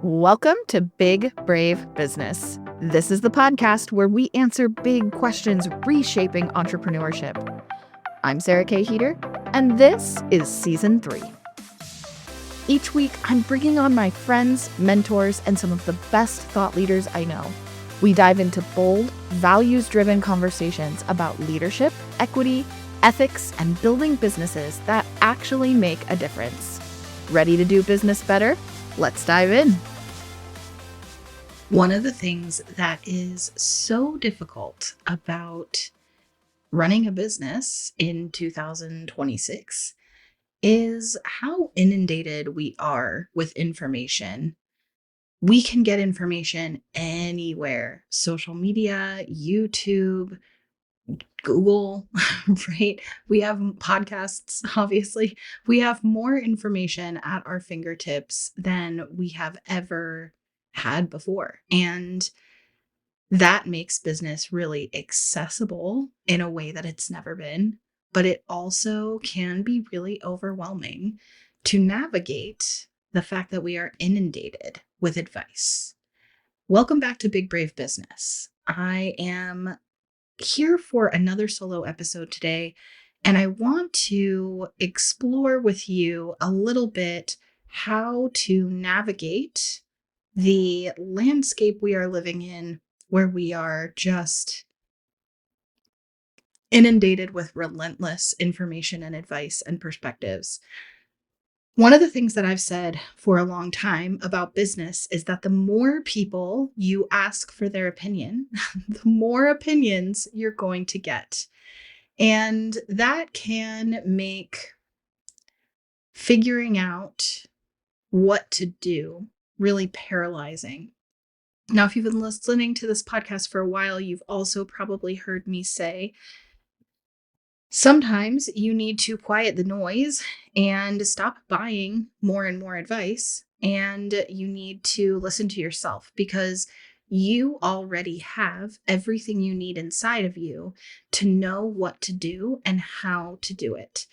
Welcome to Big Brave Business. This is the podcast where we answer big questions reshaping entrepreneurship. I'm Sarah K. Heater, and this is Season 3. Each week, I'm bringing on my friends, mentors, and some of the best thought leaders I know. We dive into bold, values-driven conversations about leadership, equity, ethics, and building businesses that actually make a difference. Ready to do business better? Let's dive in. One of the things that is so difficult about running a business in 2026 is how inundated we are with information. We can get information anywhere: social media, YouTube, Google, right? We have podcasts, obviously. We have more information at our fingertips than we have ever had before. And that makes business really accessible in a way that it's never been, but it also can be really overwhelming to navigate the fact that we are inundated with advice. Welcome back to Big Brave Business. I am here for another solo episode today, and I want to explore with you a little bit how to navigate the landscape we are living in, where we are just inundated with relentless information and advice and perspectives. One of the things that I've said for a long time about business is that the more people you ask for their opinion, the more opinions you're going to get. And that can make figuring out what to do really paralyzing. Now, if you've been listening to this podcast for a while, you've also probably heard me say, sometimes you need to quiet the noise and stop buying more and more advice, and you need to listen to yourself, because you already have everything you need inside of you to know what to do and how to do it.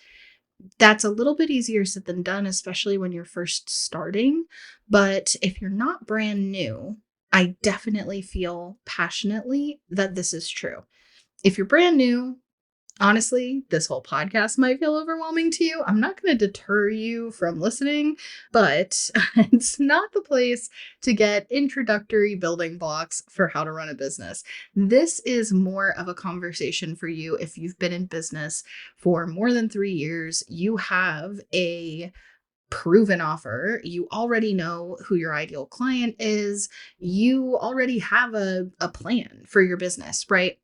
That's a little bit easier said than done, especially when you're first starting. But if you're not brand new, I definitely feel passionately that this is true. If you're brand new, honestly, this whole podcast might feel overwhelming to you. I'm not going to deter you from listening, but it's not the place to get introductory building blocks for how to run a business. This is more of a conversation for you if you've been in business for more than 3 years. You have a proven offer. You already know who your ideal client is. You already have a plan for your business, right?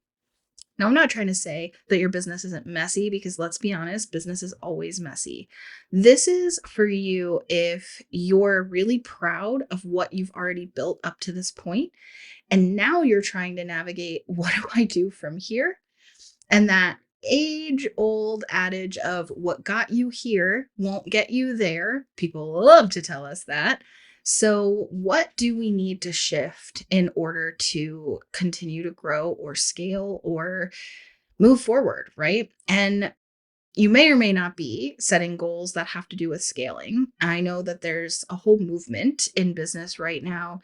Now, I'm not trying to say that your business isn't messy, because let's be honest, business is always messy. This is for you if you're really proud of what you've already built up to this point, and now you're trying to navigate, what do I do from here? And that age-old adage of what got you here won't get you there. People love to tell us that. So what do we need to shift in order to continue to grow or scale or move forward, right? And you may or may not be setting goals that have to do with scaling. I know that there's a whole movement in business right now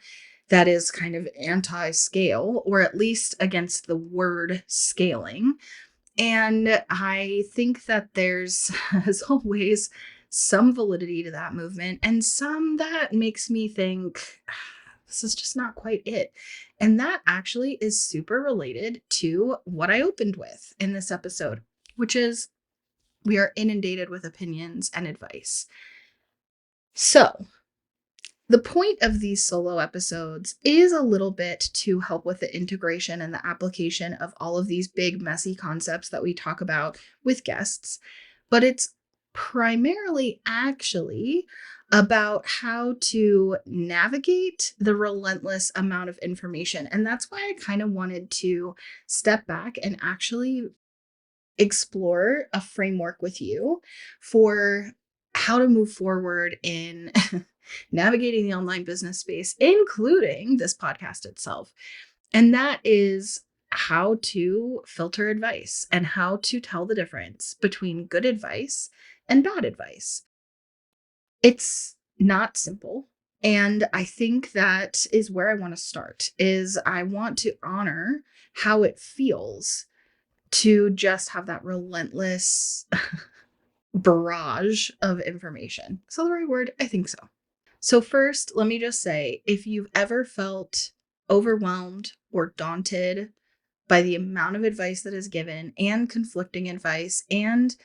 that is kind of anti-scale, or at least against the word scaling. And I think that there's, as always, some validity to that movement, and some that makes me think, this is just not quite it. And that actually is super related to what I opened with in this episode, which is we are inundated with opinions and advice. So, the point of these solo episodes is a little bit to help with the integration and the application of all of these big, messy concepts that we talk about with guests, but it's primarily actually about how to navigate the relentless amount of information. And that's why I kind of wanted to step back and actually explore a framework with you for how to move forward in navigating the online business space, including this podcast itself. And that is how to filter advice and how to tell the difference between good advice and bad advice. It's not simple. And I think that is where I want to start is I want to honor how it feels to just have that relentless barrage of information. Is that the right word? I think so. So, first, let me just say if you've ever felt overwhelmed or daunted by the amount of advice that is given and conflicting advice, and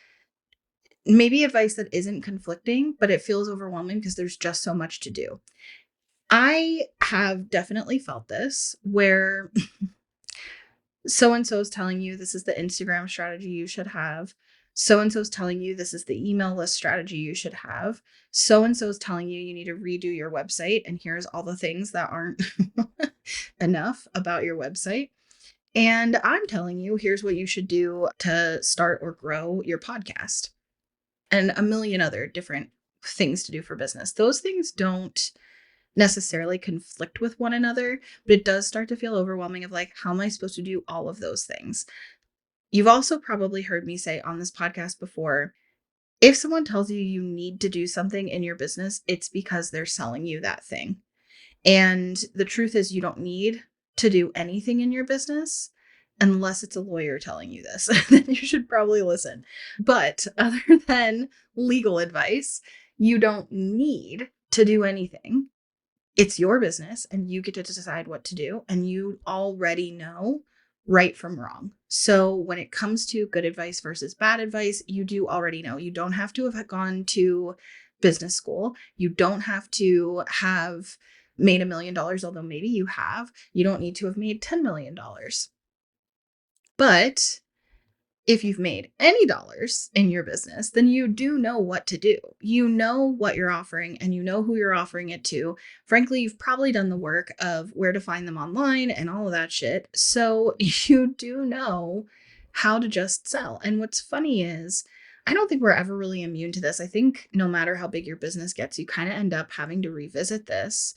maybe advice that isn't conflicting, but it feels overwhelming because there's just so much to do. I have definitely felt this where so and so is telling you this is the Instagram strategy you should have. So and so is telling you this is the email list strategy you should have. So and so is telling you you need to redo your website. And here's all the things that aren't enough about your website. And I'm telling you, here's what you should do to start or grow your podcast and a million other different things to do for business. Those things don't necessarily conflict with one another, but it does start to feel overwhelming of like, how am I supposed to do all of those things? You've also probably heard me say on this podcast before, if someone tells you you need to do something in your business, it's because they're selling you that thing. And the truth is, you don't need to do anything in your business unless it's a lawyer telling you this. Then you should probably listen. But other than legal advice, you don't need to do anything. It's your business and you get to decide what to do, and you already know right from wrong. So when it comes to good advice versus bad advice, you do already know. You don't have to have gone to business school. You don't have to have made $1 million, although maybe you have. You don't need to have made $10 million. But if you've made any dollars in your business, then you do know what to do. You know what you're offering and you know who you're offering it to. Frankly, you've probably done the work of where to find them online and all of that shit. So you do know how to just sell. And what's funny is, I don't think we're ever really immune to this. I think no matter how big your business gets, you kind of end up having to revisit this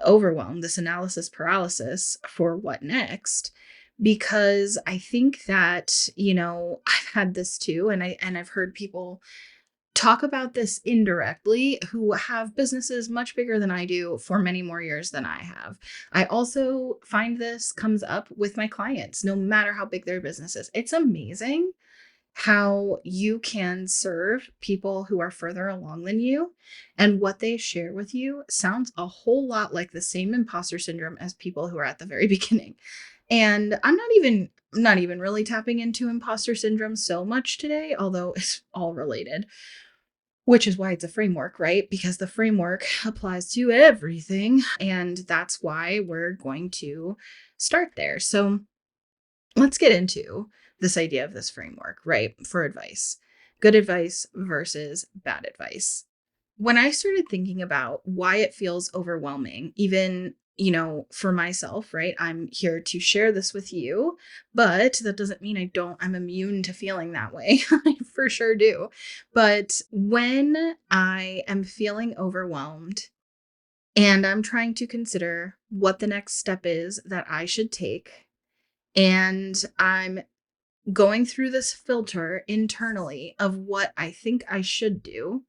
overwhelm, this analysis paralysis for what next, because I think that, I've had this too, and I've heard people talk about this indirectly who have businesses much bigger than I do for many more years than I have. I also find this comes up with my clients, no matter how big their business is. It's amazing how you can serve people who are further along than you, and what they share with you sounds a whole lot like the same imposter syndrome as people who are at the very beginning. And I'm not even really tapping into imposter syndrome so much today, although it's all related, which is why it's a framework, right? Because the framework applies to everything, and that's why we're going to start there. So let's get into this idea of this framework, right? For advice, good advice versus bad advice. When I started thinking about why it feels overwhelming, even, for myself, right? I'm here to share this with you, but that doesn't mean I'm immune to feeling that way. I for sure do. But when I am feeling overwhelmed and I'm trying to consider what the next step is that I should take, and I'm going through this filter internally of what I think I should do,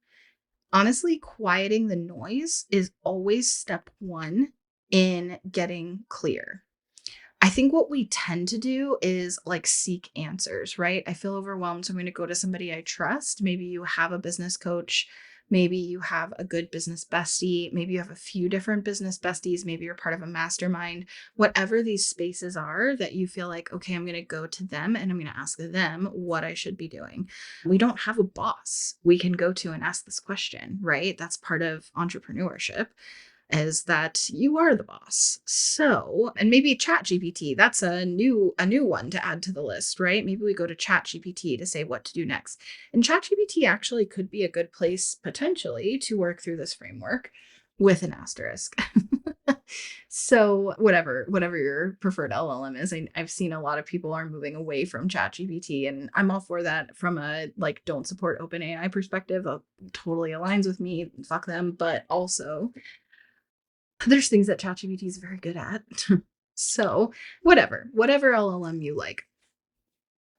honestly, quieting the noise is always step one in getting clear. I think what we tend to do is like seek answers, right? I feel overwhelmed, so I'm going to go to somebody I trust. Maybe you have a business coach. Maybe you have a good business bestie. Maybe you have a few different business besties. Maybe you're part of a mastermind. Whatever these spaces are that you feel like, okay, I'm going to go to them and I'm going to ask them what I should be doing. We don't have a boss we can go to and ask this question, right? That's part of entrepreneurship, is that you are the boss. So, and maybe Chat GPT, that's a new one to add to the list, right? Maybe we go to Chat GPT to say what to do next. And Chat GPT actually could be a good place potentially to work through this framework with an asterisk. So whatever your preferred LLM is, I've seen a lot of people are moving away from Chat GPT, and I'm all for that from a like don't support OpenAI perspective. That totally aligns with me. Fuck them. But also there's things that ChatGPT is very good at. So whatever LLM you like,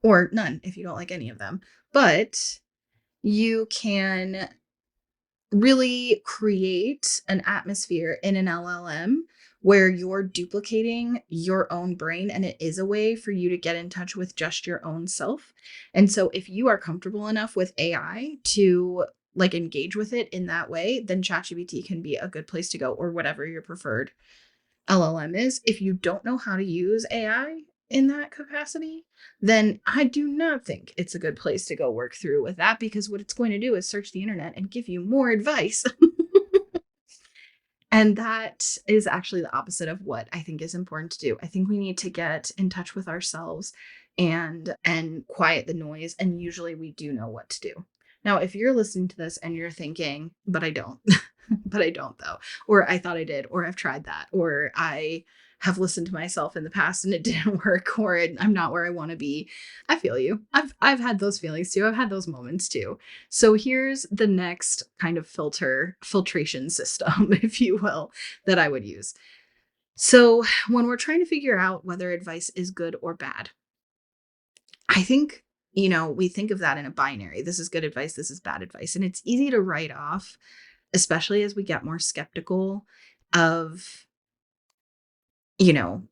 or none if you don't like any of them, but you can really create an atmosphere in an LLM where you're duplicating your own brain, and it is a way for you to get in touch with just your own self. And so if you are comfortable enough with AI to like engage with it in that way, then ChatGPT can be a good place to go, or whatever your preferred LLM is. If you don't know how to use AI in that capacity, then I do not think it's a good place to go work through with that, because what it's going to do is search the internet and give you more advice. And that is actually the opposite of what I think is important to do. I think we need to get in touch with ourselves and quiet the noise, and usually we do know what to do. Now, if you're listening to this and you're thinking, but I don't, but I don't though, or I thought I did, or I've tried that, or I have listened to myself in the past and it didn't work, or I'm not where I want to be. I feel you. I've had those feelings too. I've had those moments too. So here's the next kind of filtration system, if you will, that I would use. So when we're trying to figure out whether advice is good or bad, I think, we think of that in a binary. This is good advice, this is bad advice. And it's easy to write off, especially as we get more skeptical of, you know,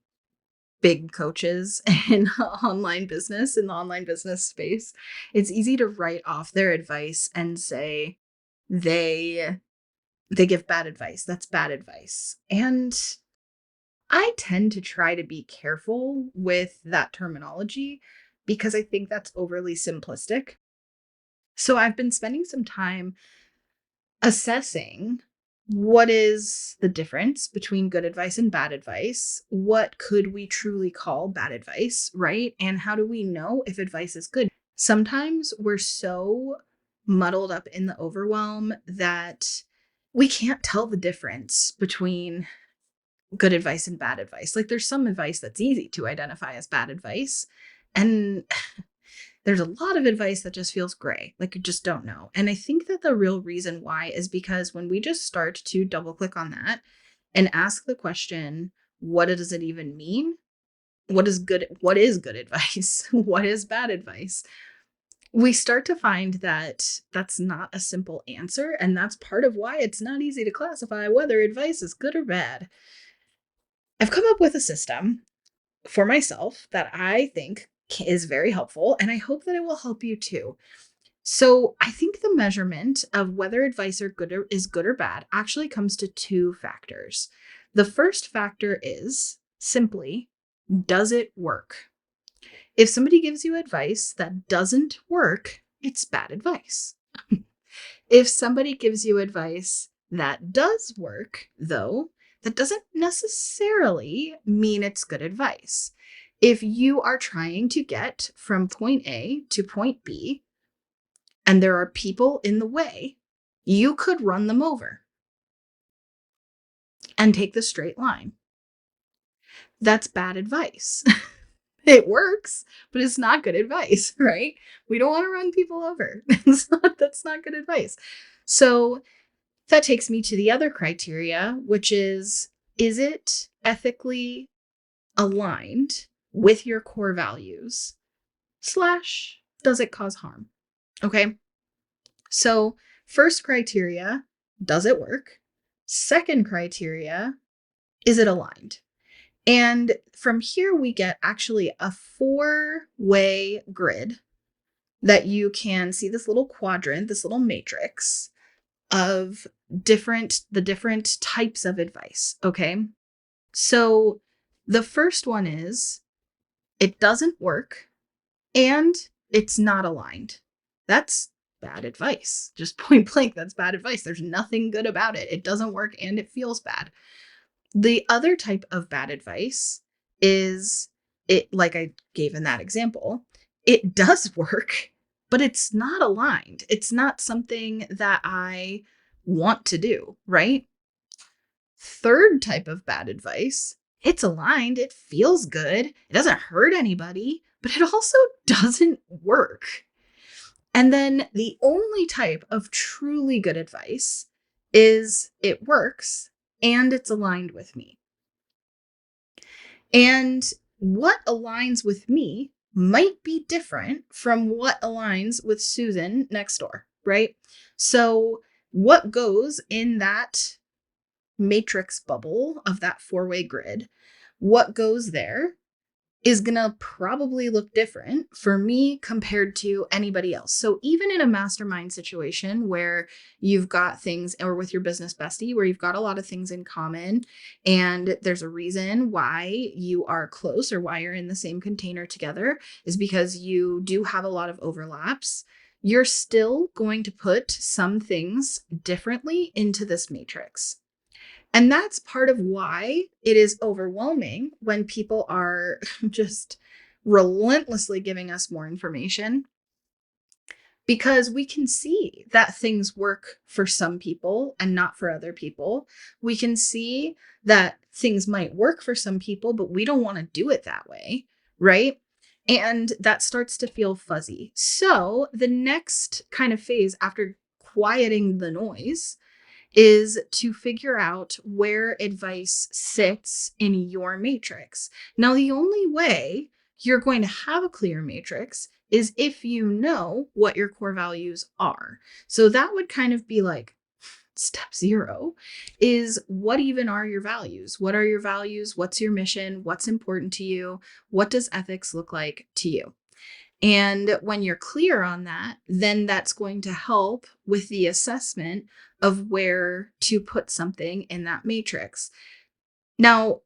big coaches in in the online business space. It's easy to write off their advice and say they they give bad advice. That's bad advice. And I tend to try to be careful with that terminology because I think that's overly simplistic. So I've been spending some time assessing what is the difference between good advice and bad advice? What could we truly call bad advice, right? And how do we know if advice is good? Sometimes we're so muddled up in the overwhelm that we can't tell the difference between good advice and bad advice. Like there's some advice that's easy to identify as bad advice, and there's a lot of advice that just feels gray, like you just don't know. And I think that the real reason why is because when we just start to double click on that and ask the question, what does it even mean? What is good advice? What is bad advice? We start to find that that's not a simple answer. And that's part of why it's not easy to classify whether advice is good or bad. I've come up with a system for myself that I think is very helpful, and I hope that it will help you too. So, I think the measurement of whether advice is good or bad actually comes to two factors. The first factor is simply, does it work? If somebody gives you advice that doesn't work, it's bad advice. If somebody gives you advice that does work, though, that doesn't necessarily mean it's good advice. If you are trying to get from point A to point B and there are people in the way, you could run them over and take the straight line. That's bad advice. It works, but it's not good advice, right? We don't want to run people over. That's not good advice. So that takes me to the other criteria, which is it ethically aligned with your core values? / does it cause harm? Okay. So, first criteria, does it work? Second criteria, is it aligned? And from here, we get actually a 4-way grid that you can see, this little quadrant, this little matrix of the different types of advice. Okay. So the first one is it doesn't work and it's not aligned. That's bad advice. Just point blank, that's bad advice. There's nothing good about it. It doesn't work and it feels bad. The other type of bad advice is it, like I gave in that example, it does work, but it's not aligned. It's not something that I want to do, right? Third type of bad advice, it's aligned, it feels good, it doesn't hurt anybody, but it also doesn't work. And then the only type of truly good advice is it works and it's aligned with me. And what aligns with me might be different from what aligns with Susan next door, right? So what goes in that matrix bubble of that 4-way grid, what goes there is going to probably look different for me compared to anybody else. So even in a mastermind situation where you've got things, or with your business bestie, where you've got a lot of things in common and there's a reason why you are close or why you're in the same container together, is because you do have a lot of overlaps. You're still going to put some things differently into this matrix. And that's part of why it is overwhelming when people are just relentlessly giving us more information, because we can see that things work for some people and not for other people. We can see that things might work for some people, but we don't want to do it that way, right? And that starts to feel fuzzy. So the next kind of phase after quieting the noise is to figure out where advice sits in your matrix. Now, the only way you're going to have a clear matrix is if you know what your core values are. So that would kind of be like step 0 is, what even are your values? What are your values? What's your mission? What's important to you? What does ethics look like to you? And when you're clear on that, then that's going to help with the assessment of where to put something in that matrix. Now,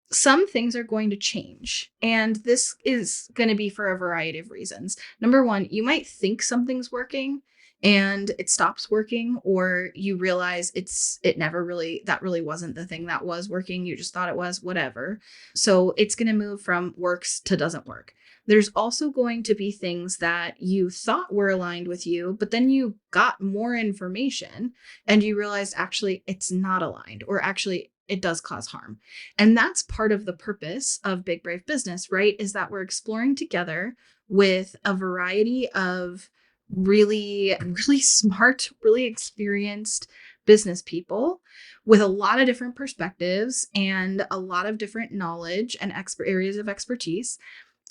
some things are going to change, and this is going to be for a variety of reasons. Number one, you might think something's working and it stops working, or you realize that really wasn't the thing that was working. You just thought it was, whatever. So it's going to move from works to doesn't work. There's also going to be things that you thought were aligned with you, but then you got more information and you realized actually it's not aligned, or actually it does cause harm. And that's part of the purpose of Big Brave Business, right? Is that we're exploring together with a variety of really, really smart, really experienced business people with a lot of different perspectives and a lot of different knowledge and areas of expertise.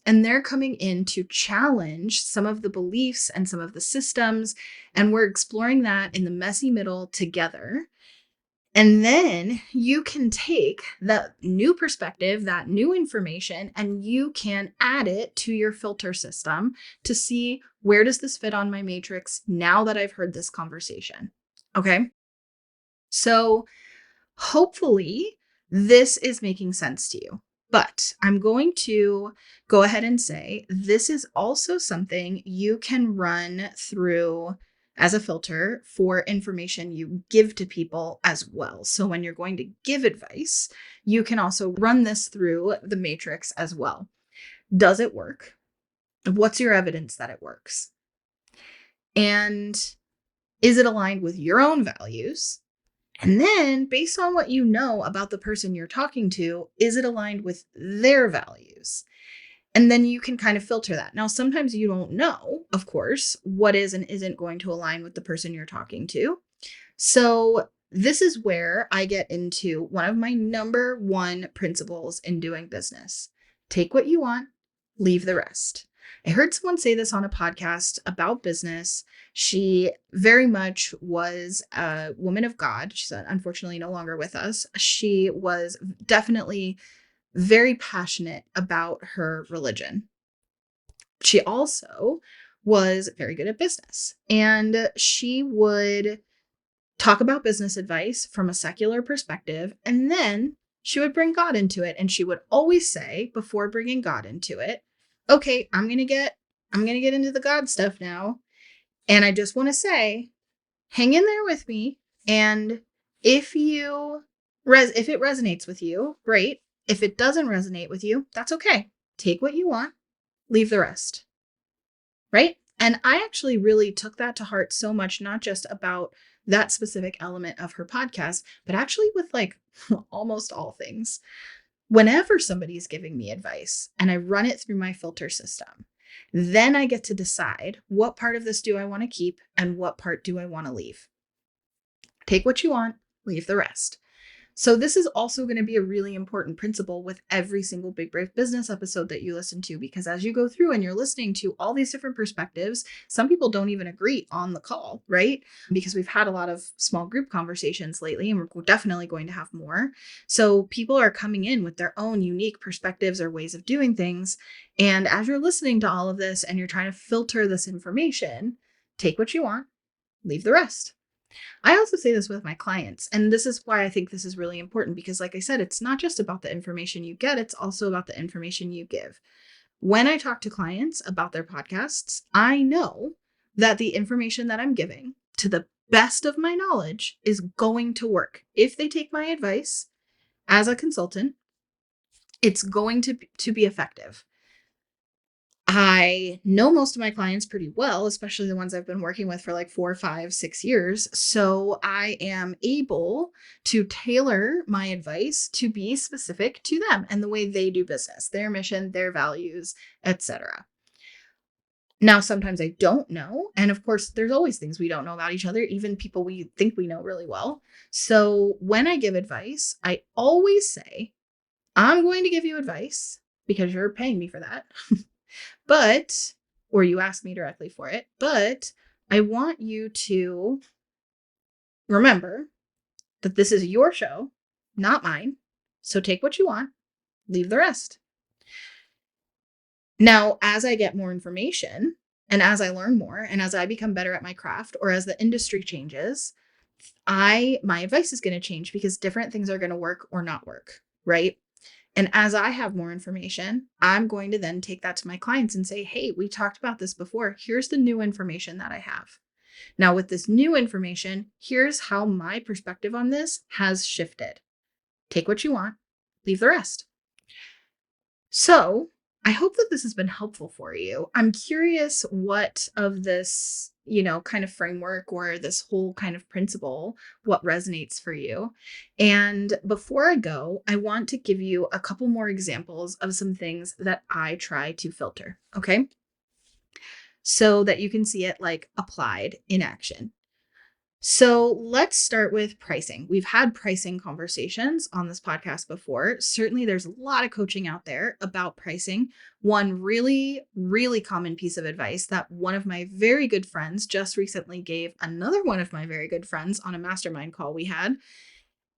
And they're coming in to challenge some of the beliefs and some of the systems. And we're exploring that in the messy middle together. And then you can take that new perspective, that new information, and you can add it to your filter system to see, where does this fit on my matrix now that I've heard this conversation? Okay. So hopefully this is making sense to you. But I'm going to go ahead and say this is also something you can run through as a filter for information you give to people as well. So when you're going to give advice, you can also run this through the matrix as well. Does it work? What's your evidence that it works? And is it aligned with your own values? And then, based on what you know about the person you're talking to, is it aligned with their values? And then you can kind of filter that. Now, sometimes you don't know, of course, what is and isn't going to align with the person you're talking to. So this is where I get into one of my number one principles in doing business. Take what you want, leave the rest. I heard someone say this on a podcast about business. She very much was a woman of God. She's unfortunately no longer with us. She was definitely very passionate about her religion. She also was very good at business, and she would talk about business advice from a secular perspective, and then she would bring God into it. And she would always say, before bringing God into it, okay, I'm going to get into the God stuff now. And I just want to say, hang in there with me. And if if it resonates with you, great. If it doesn't resonate with you, that's okay. Take what you want, leave the rest. Right? And I actually really took that to heart so much, not just about that specific element of her podcast, but actually with like almost all things. Whenever somebody's giving me advice and I run it through my filter system, then I get to decide, what part of this do I want to keep and what part do I want to leave? Take what you want, leave the rest. So this is also going to be a really important principle with every single Big Brave Business episode that you listen to, because as you go through and you're listening to all these different perspectives, some people don't even agree on the call, right? Because we've had a lot of small group conversations lately, and we're definitely going to have more. So people are coming in with their own unique perspectives or ways of doing things. And as you're listening to all of this and you're trying to filter this information, take what you want, leave the rest. I also say this with my clients, and this is why I think this is really important because, like I said, it's not just about the information you get, it's also about the information you give. When I talk to clients about their podcasts, I know that the information that I'm giving, to the best of my knowledge, is going to work. If they take my advice as a consultant, it's going to be effective. I know most of my clients pretty well, especially the ones I've been working with for like 4, 5, 6 years. So I am able to tailor my advice to be specific to them and the way they do business, their mission, their values, etc. Now, sometimes I don't know. And of course, there's always things we don't know about each other, even people we think we know really well. So when I give advice, I always say, I'm going to give you advice because you're paying me for that. But, or you ask me directly for it, but I want you to remember that this is your show, not mine. So take what you want, leave the rest. Now, as I get more information and as I learn more and as I become better at my craft or as the industry changes, my advice is going to change because different things are going to work or not work, right? And as I have more information, I'm going to then take that to my clients and say, hey, we talked about this before. Here's the new information that I have. Now, with this new information, here's how my perspective on this has shifted. Take what you want, leave the rest. So I hope that this has been helpful for you. I'm curious what of this, kind of framework or this whole kind of principle, what resonates for you. And before I go, I want to give you a couple more examples of some things that I try to filter, okay? So that you can see it like applied in action. So let's start with pricing. We've had pricing conversations on this podcast before. Certainly, there's a lot of coaching out there about pricing. One really, really common piece of advice that one of my very good friends just recently gave another one of my very good friends on a mastermind call we had.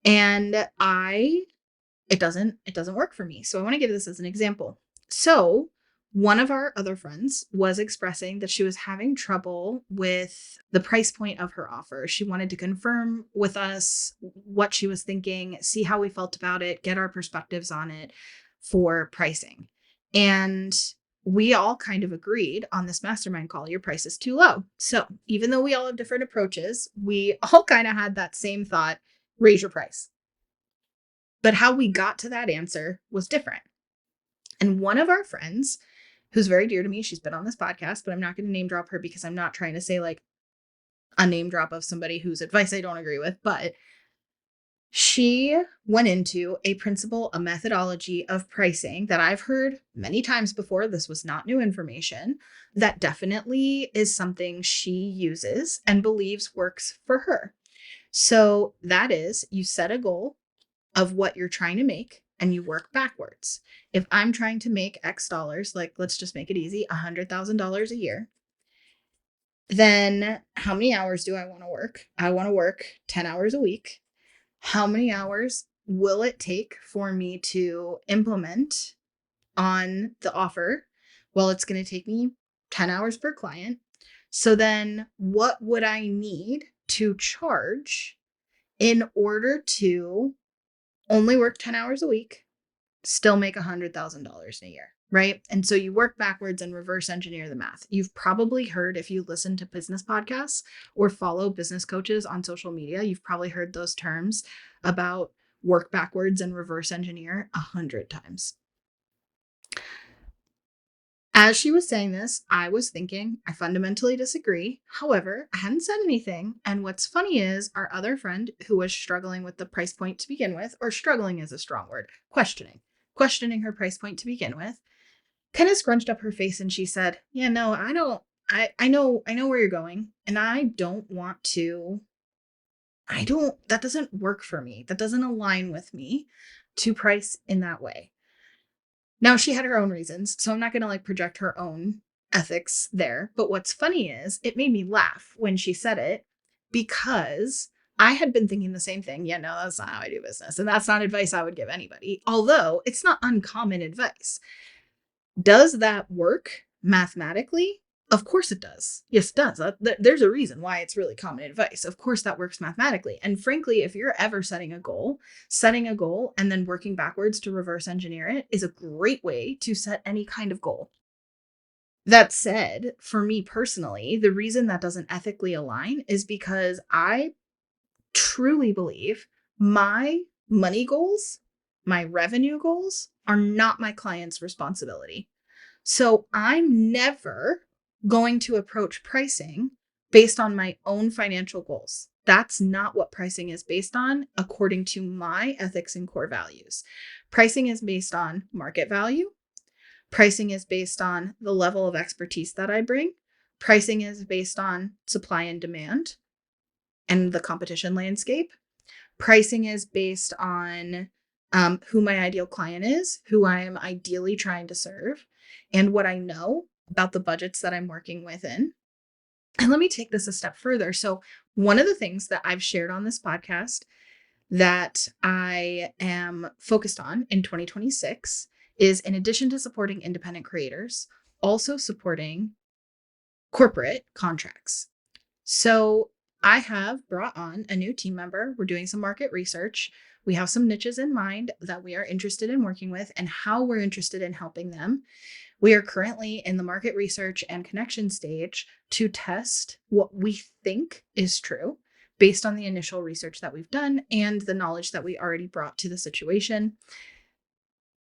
And it doesn't work for me. So I want to give this as an example. So one of our other friends was expressing that she was having trouble with the price point of her offer. She wanted to confirm with us what she was thinking, see how we felt about it, get our perspectives on it for pricing. And we all kind of agreed on this mastermind call, your price is too low. So even though we all have different approaches, we all kind of had that same thought, raise your price. But how we got to that answer was different. And one of our friends, who's very dear to me, she's been on this podcast, but I'm not going to name drop her because I'm not trying to say like a name drop of somebody whose advice I don't agree with, but she went into a principle, a methodology of pricing that I've heard many times before. This was not new information. That definitely is something she uses and believes works for her. So that is, you set a goal of what you're trying to make and you work backwards. If I'm trying to make X dollars, like let's just make it easy, $100,000 a year, then how many hours do I want to work? I want to work 10 hours a week. How many hours will it take for me to implement on the offer? Well, it's going to take me 10 hours per client. So then what would I need to charge in order to only work 10 hours a week, still make $100,000 in a year, right? And so you work backwards and reverse engineer the math. You've probably heard, if you listen to business podcasts or follow business coaches on social media, you've probably heard those terms about work backwards and reverse engineer 100 times. As she was saying this, I was thinking, I fundamentally disagree. However, I hadn't said anything. And what's funny is our other friend who was struggling with the price point to begin with, or struggling is a strong word, questioning her price point to begin with, kind of scrunched up her face and she said, yeah, no, I don't, I know where you're going and I don't want to that doesn't work for me. That doesn't align with me to price in that way. Now, she had her own reasons, so I'm not going to like project her own ethics there. But what's funny is it made me laugh when she said it because I had been thinking the same thing. Yeah, no, that's not how I do business. And that's not advice I would give anybody, although it's not uncommon advice. Does that work mathematically? Of course it does. Yes, it does. There's a reason why it's really common advice. Of course, that works mathematically. And frankly, if you're ever setting a goal and then working backwards to reverse engineer it is a great way to set any kind of goal. That said, for me personally, the reason that doesn't ethically align is because I truly believe my money goals, my revenue goals are not my client's responsibility. So I'm never going to approach pricing based on my own financial goals. That's not what pricing is based on, according to my ethics and core values. Pricing is based on market value. Pricing is based on the level of expertise that I bring. Pricing is based on supply and demand and the competition landscape. Pricing is based on who my ideal client is, who I am ideally trying to serve, and what I know about the budgets that I'm working within. And let me take this a step further. So, one of the things that I've shared on this podcast that I am focused on in 2026 is, in addition to supporting independent creators, also supporting corporate contracts. So I have brought on a new team member. We're doing some market research. We have some niches in mind that we are interested in working with and how we're interested in helping them. We are currently in the market research and connection stage to test what we think is true based on the initial research that we've done and the knowledge that we already brought to the situation.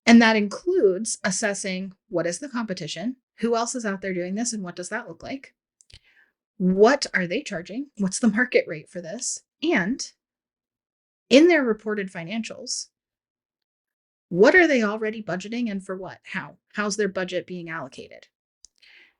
And that includes assessing what is the competition, who else is out there doing this, and what does that look like? What are they charging? What's the market rate for this? And in their reported financials, what are they already budgeting and for what? How? How's their budget being allocated?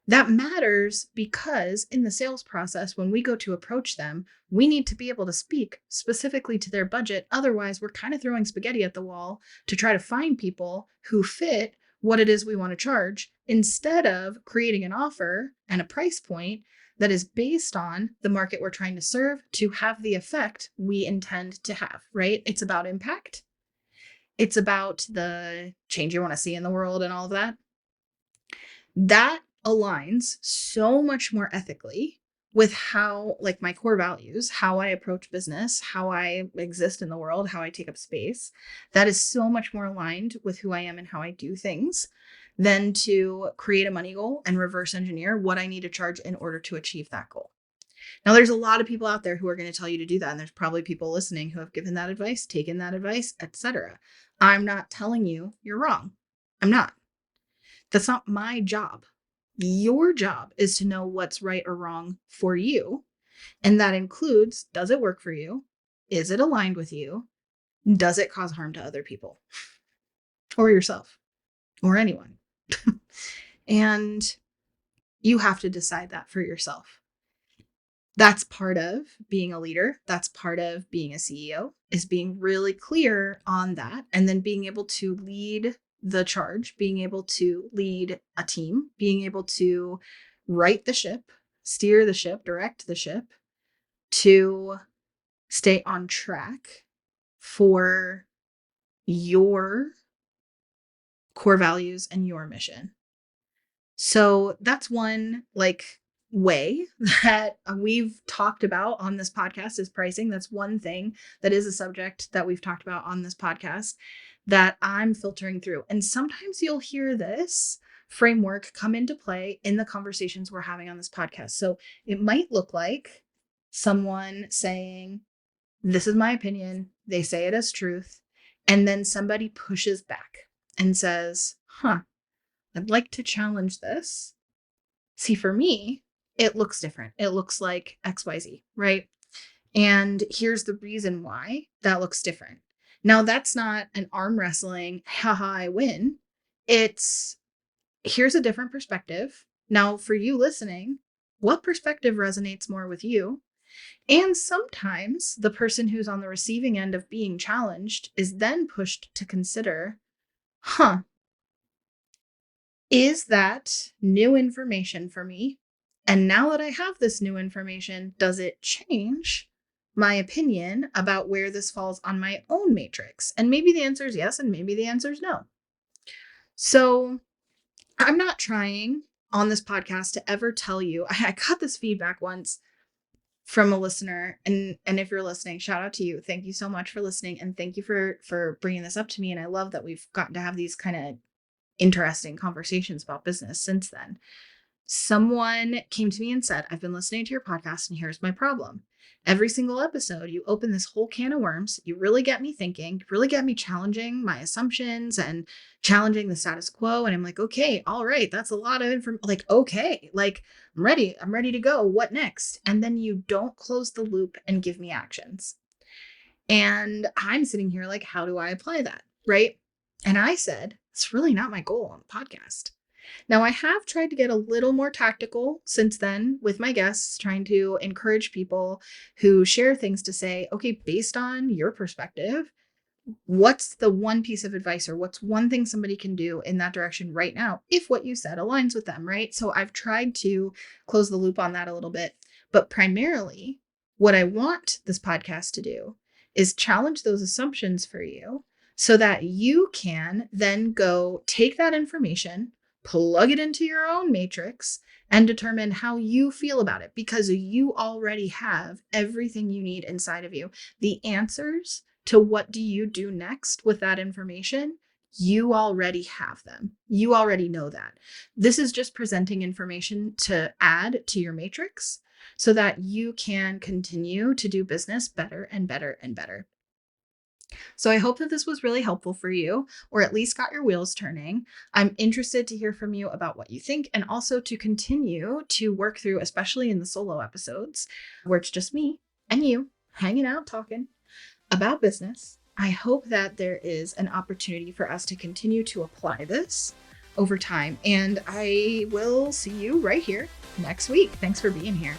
That matters because in the sales process, when we go to approach them, we need to be able to speak specifically to their budget. Otherwise, we're kind of throwing spaghetti at the wall to try to find people who fit what it is we want to charge instead of creating an offer and a price point that is based on the market we're trying to serve to have the effect we intend to have, right? It's about impact. It's about the change you want to see in the world and all of that. That aligns so much more ethically with how, like, my core values, how I approach business, how I exist in the world, how I take up space. That is so much more aligned with who I am and how I do things than to create a money goal and reverse engineer what I need to charge in order to achieve that goal. Now, there's a lot of people out there who are going to tell you to do that. And there's probably people listening who have given that advice, taken that advice, etc. I'm not telling you you're wrong. I'm not. That's not my job. Your job is to know what's right or wrong for you. And that includes, does it work for you? Is it aligned with you? Does it cause harm to other people or yourself or anyone? And you have to decide that for yourself. That's part of being a leader. That's part of being a CEO, is being really clear on that and then being able to lead the charge, being able to lead a team, being able to right the ship, steer the ship, direct the ship to stay on track for your core values and your mission. So that's one way that we've talked about on this podcast is pricing. That's one thing that is a subject that we've talked about on this podcast that I'm filtering through. And sometimes you'll hear this framework come into play in the conversations we're having on this podcast. So it might look like someone saying, "This is my opinion." They say it as truth. And then somebody pushes back and says, I'd like to challenge this. See, for me, it looks different. It looks like XYZ, right? And here's the reason why that looks different. Now, that's not an arm wrestling, haha, I win. It's, here's a different perspective. Now, for you listening, what perspective resonates more with you? And sometimes the person who's on the receiving end of being challenged is then pushed to consider, huh, is that new information for me? And now that I have this new information, does it change my opinion about where this falls on my own matrix? And maybe the answer is yes, and maybe the answer is no. So I'm not trying on this podcast to ever tell you. I got this feedback once from a listener, and if you're listening, shout out to you. Thank you so much for listening, and thank you for bringing this up to me. And I love that we've gotten to have these kind of interesting conversations about business since then. Someone came to me and said, I've been listening to your podcast and here's my problem. Every single episode, you open this whole can of worms. You really get me thinking, you really get me challenging my assumptions and challenging the status quo. And I'm like, okay, all right, that's a lot of information. Like, okay, like I'm ready to go. What next? And then you don't close the loop and give me actions. And I'm sitting here like, how do I apply that? Right. And I said, it's really not my goal on the podcast. Now, I have tried to get a little more tactical since then with my guests, trying to encourage people who share things to say, okay, based on your perspective, what's the one piece of advice or what's one thing somebody can do in that direction right now if what you said aligns with them, right? So I've tried to close the loop on that a little bit. But primarily, what I want this podcast to do is challenge those assumptions for you so that you can then go take that information, plug it into your own matrix, and determine how you feel about it, because you already have everything you need inside of you. The answers to what do you do next with that information, you already have them. You already know that. This is just presenting information to add to your matrix so that you can continue to do business better and better and better. So I hope that this was really helpful for you, or at least got your wheels turning. I'm interested to hear from you about what you think, and also to continue to work through, especially in the solo episodes where it's just me and you hanging out talking about business. I hope that there is an opportunity for us to continue to apply this over time. And I will see you right here next week. Thanks for being here.